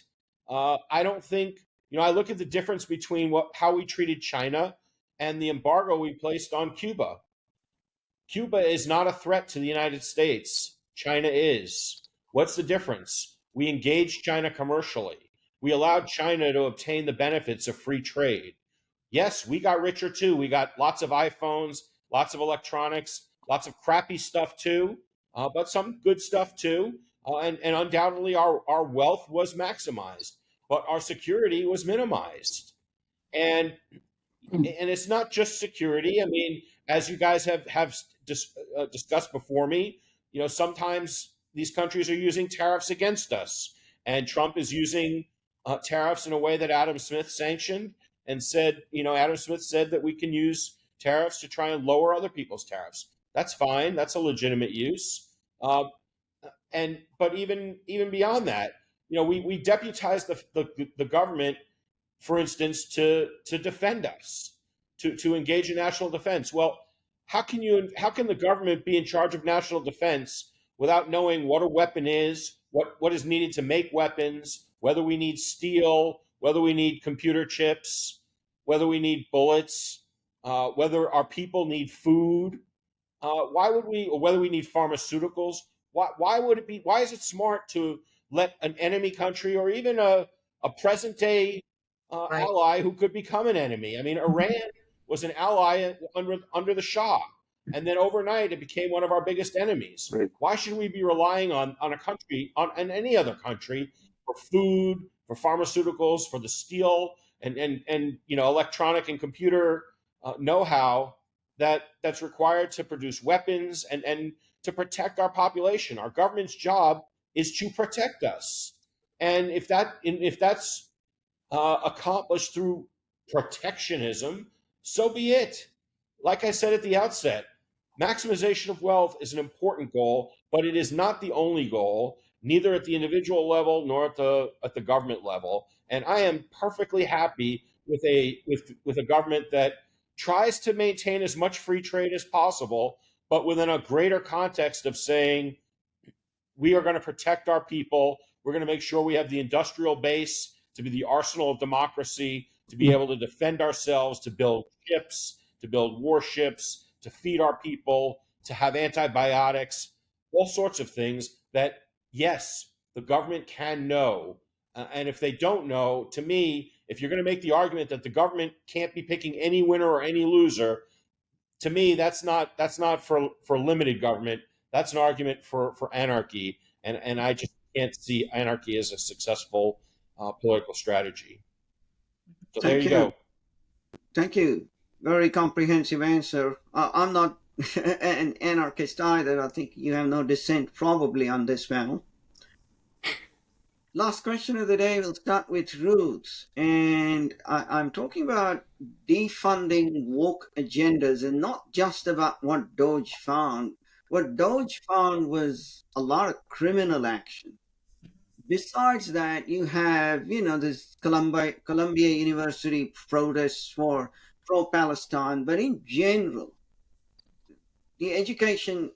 I don't think, I look at the difference between how we treated China and the embargo we placed on Cuba. Cuba is not a threat to the United States. China is. What's the difference? We engaged China commercially. We allowed China to obtain the benefits of free trade. Yes, we got richer too. We got lots of iPhones, lots of electronics, lots of crappy stuff too, but some good stuff too. And undoubtedly our wealth was maximized, but our security was minimized. And it's not just security. I mean, as you guys have discussed before me, sometimes these countries are using tariffs against us. And Trump is using tariffs in a way that Adam Smith sanctioned and said, Adam Smith said that we can use tariffs to try and lower other people's tariffs. That's fine. That's a legitimate use. But even beyond that, we deputize the government, for instance, to defend us, to engage in national defense. Well, how can the government be in charge of national defense without knowing what a weapon is, what is needed to make weapons, whether we need steel, whether we need computer chips, whether we need bullets, whether our people need food, why would we, or whether we need pharmaceuticals? Why would it be? Why is it smart to let an enemy country or even a present day Right. ally who could become an enemy? I mean, Iran was an ally under the Shah, and then overnight it became one of our biggest enemies. Right. Why should we be relying on a country, on any other country, for food, for pharmaceuticals, for the steel and electronic and computer know-how that's required to produce weapons and to protect our population? Our government's job is to protect us, and if that's accomplished through protectionism, so be it. Like I said at the outset, maximization of wealth is an important goal, but it is not the only goal, neither at the individual level nor at the government level. And I am perfectly happy with a government that tries to maintain as much free trade as possible, but within a greater context of saying we are going to protect our people. We're going to make sure we have the industrial base to be the arsenal of democracy, to be able to defend ourselves, to build ships, to build warships, to feed our people, to have antibiotics, all sorts of things that, yes, the government can know. And if they don't know, to me, if you're going to make the argument that the government can't be picking any winner or any loser, to me, that's not for limited government. That's an argument for anarchy, and I just can't see anarchy as a successful political strategy. So there Thank you you. go. Thank you. Very comprehensive answer. I'm not an anarchist either. I think you have no dissent probably on this panel. Last question of the day, we'll start with Ruth. And I'm talking about defunding woke agendas and not just about what Doge found. What Doge found was a lot of criminal action. Besides that, you have, this Columbia University protests for pro-Palestine, but in general, the education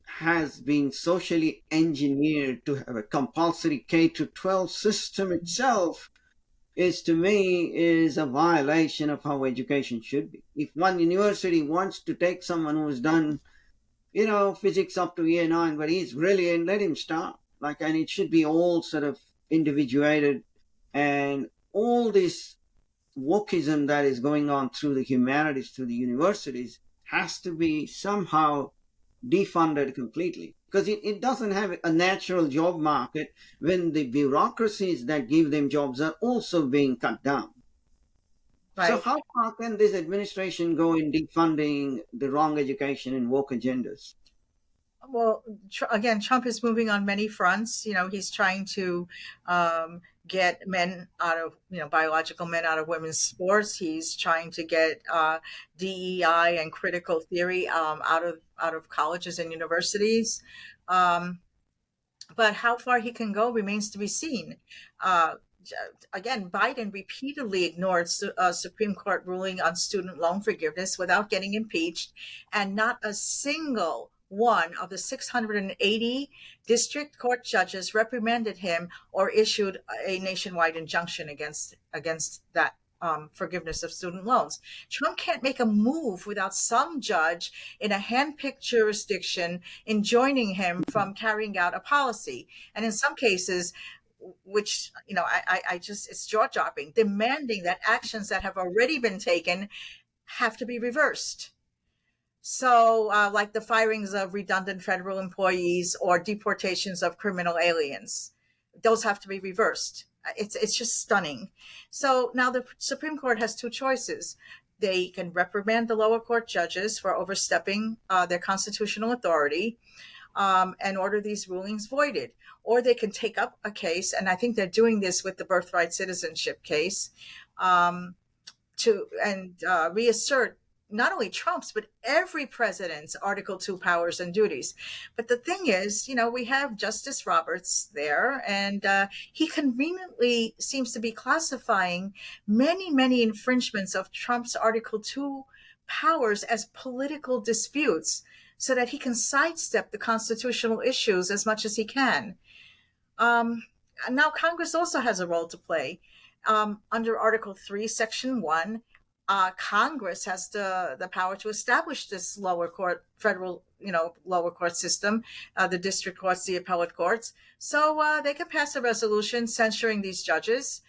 has been socially engineered to have a compulsory K to 12 system itself is to me is a violation of how education should be. If one university wants to take someone who's done, physics up to year 9, but he's brilliant, let him start. And it should be all sort of individuated, and all this wokeism that is going on through the humanities, through the universities, has to be somehow defunded completely, because it doesn't have a natural job market when the bureaucracies that give them jobs are also being cut down. So Right. how far can this administration go in defunding the wrong education and woke agendas? Well, again, Trump is moving on many fronts. He's trying to get men out of, biological men out of women's sports. He's trying to get DEI and critical theory out of colleges and universities. Um, but how far he can go remains to be seen. Uh, Again, Biden repeatedly ignored Supreme Court ruling on student loan forgiveness without getting impeached, and not a single one of the 680 district court judges reprimanded him or issued a nationwide injunction against that forgiveness of student loans. Trump can't make a move without some judge in a handpicked jurisdiction enjoining him from carrying out a policy. And in some cases, which I just, it's jaw dropping, demanding that actions that have already been taken have to be reversed. So, like the firings of redundant federal employees or deportations of criminal aliens, those have to be reversed. It's just stunning. So now the Supreme Court has two choices. They can reprimand the lower court judges for overstepping their constitutional authority, and order these rulings voided. Or they can take up a case, and I think they're doing this with the birthright citizenship case, to reassert not only Trump's, but every president's Article 2 powers and duties. But the thing is, we have Justice Roberts there, and he conveniently seems to be classifying many, many infringements of Trump's Article 2 powers as political disputes, so that he can sidestep the constitutional issues as much as he can. Now, Congress also has a role to play. under Article 3, Section 1, Congress has the power to establish this lower court, federal, lower court system, the district courts, the appellate courts. So they can pass a resolution censuring these judges.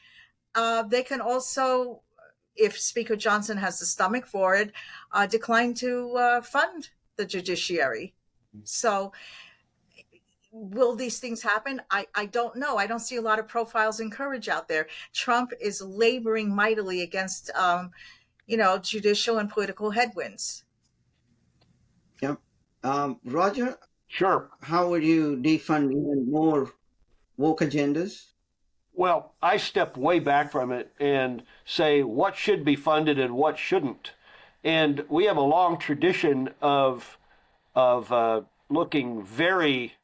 They can also, if Speaker Johnson has the stomach for it, decline to fund the judiciary. So will these things happen? I don't know. I don't see a lot of profiles and courage out there. Trump is laboring mightily against, judicial and political headwinds. Yep. Roger, Sure. how would you defund even more woke agendas? Well, I step way back from it and say what should be funded and what shouldn't. And we have a long tradition of looking very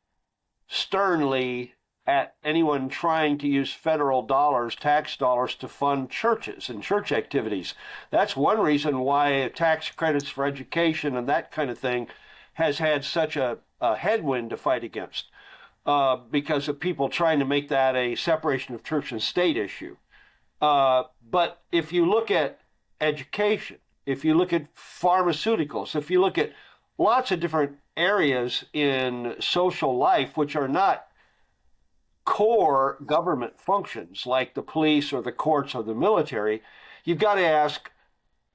sternly at anyone trying to use federal dollars, tax dollars, to fund churches and church activities. That's one reason why tax credits for education and that kind of thing has had such a headwind to fight against, because of people trying to make that a separation of church and state issue. But if you look at education, if you look at pharmaceuticals, if you look at lots of different areas in social life which are not core government functions like the police or the courts or the military, you've got to ask,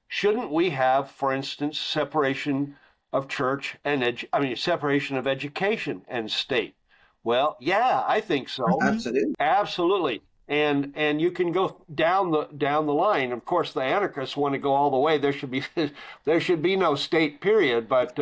shouldn't we have, for instance, separation of church and separation of education and state? Well, yeah, I think so. Absolutely. Absolutely. And you can go down the line. Of course, the anarchists want to go all the way. There should be no state, period. But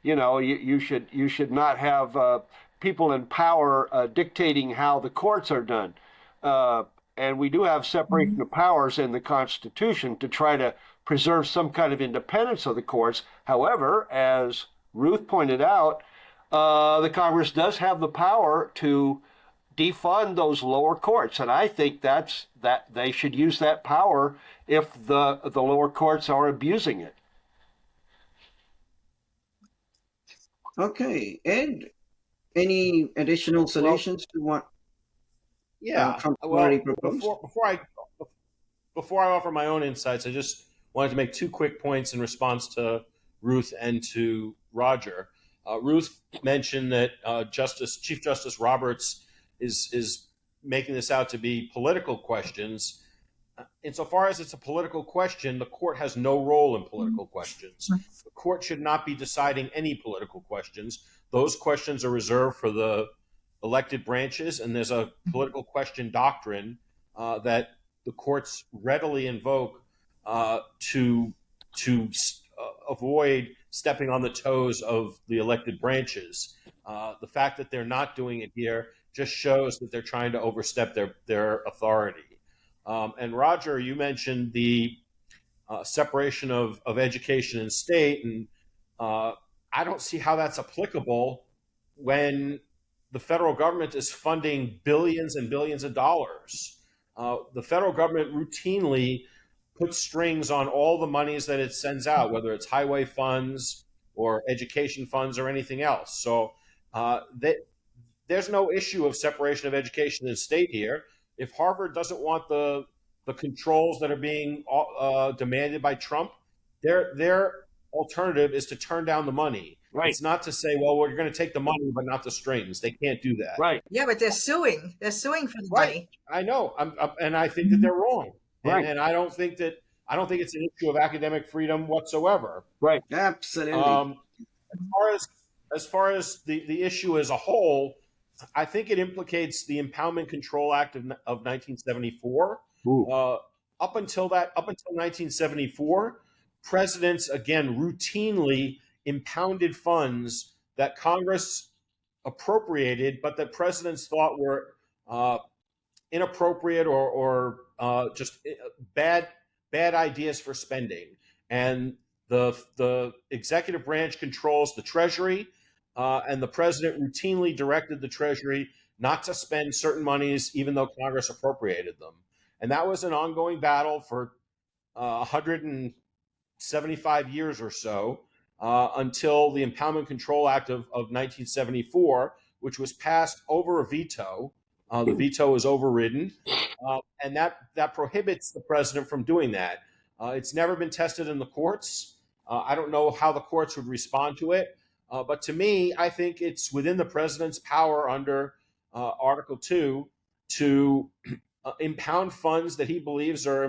you should not have people in power dictating how the courts are done. And we do have separation of powers in the Constitution to try to preserve some kind of independence of the courts. However, as Ruth pointed out, the Congress does have the power to defund those lower courts, and I think that they should use that power if the lower courts are abusing it. Okay, Ed, any additional solutions to what Trump already proposed? Before I offer my own insights, I just wanted to make two quick points in response to Ruth and to Roger. Ruth mentioned that Chief Justice Roberts is making this out to be political questions. Insofar as it's a political question, the court has no role in political questions. The court should not be deciding any political questions. Those questions are reserved for the elected branches, and there's a political question doctrine that the courts readily invoke to avoid stepping on the toes of the elected branches. The fact that they're not doing it here just shows that they're trying to overstep their authority. And Roger, you mentioned the separation of education and state, and I don't see how that's applicable when the federal government is funding billions and billions of dollars. The federal government routinely puts strings on all the monies that it sends out, whether it's highway funds or education funds or anything else. So there's no issue of separation of education and state here. If Harvard doesn't want the controls that are being demanded by Trump, their alternative is to turn down the money. Right. It's not to say, well, we're going to take the money but not the strings. They can't do that. Right. Yeah, but they're suing. They're suing for the money. I know, and I think that they're wrong. Right. And I don't think it's an issue of academic freedom whatsoever. Right. Absolutely. As far as the issue as a whole, I think it implicates the Impoundment Control Act of 1974. Up until 1974, presidents again routinely impounded funds that Congress appropriated, but that presidents thought were inappropriate or just bad ideas for spending. And the executive branch controls the Treasury, and the president routinely directed the Treasury not to spend certain monies, even though Congress appropriated them. And that was an ongoing battle for 175 years or so, until the Impoundment Control Act of 1974, which was passed over a veto The veto is overridden, and that prohibits the president from doing that. It's never been tested in the courts. I don't know how the courts would respond to it, but to me, I think it's within the president's power under Article 2 to impound funds that he believes are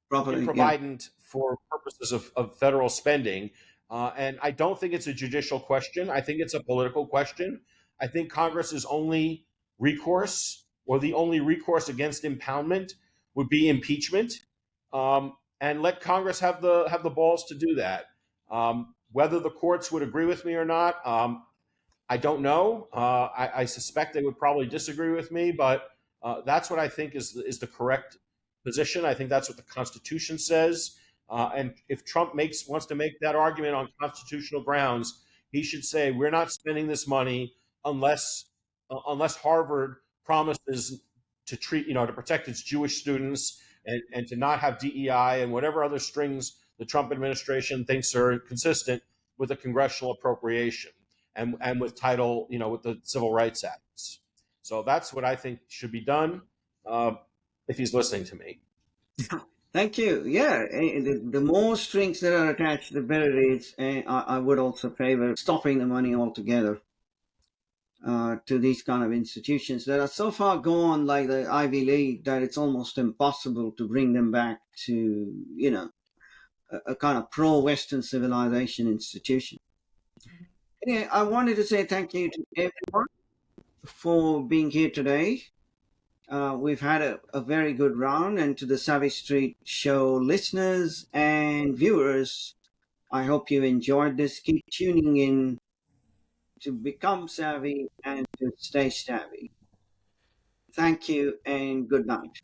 Properly, yeah. improvident for purposes of federal spending. And I don't think it's a judicial question. I think it's a political question. I think Congress's only recourse, or the only recourse against impoundment, would be impeachment, and let Congress have the balls to do that. Whether the courts would agree with me or not, I don't know. I suspect they would probably disagree with me, but that's what I think is the correct position. I think that's what the Constitution says. And if Trump wants to make that argument on constitutional grounds, he should say we're not spending this money unless Harvard promises to to protect its Jewish students and to not have DEI and whatever other strings the Trump administration thinks are consistent with a congressional appropriation and with with the Civil Rights Acts. So that's what I think should be done, if he's listening to me. Thank you. Yeah, the more strings that are attached, the better it is. And I would also favor stopping the money altogether to these kind of institutions that are so far gone, like the Ivy League, that it's almost impossible to bring them back to, a kind of pro-Western civilization institution. Anyway, I wanted to say thank you to everyone for being here today. We've had a very good round, and to the Savvy Street Show listeners and viewers, I hope you enjoyed this. Keep tuning in to become savvy and to stay savvy. Thank you and good night.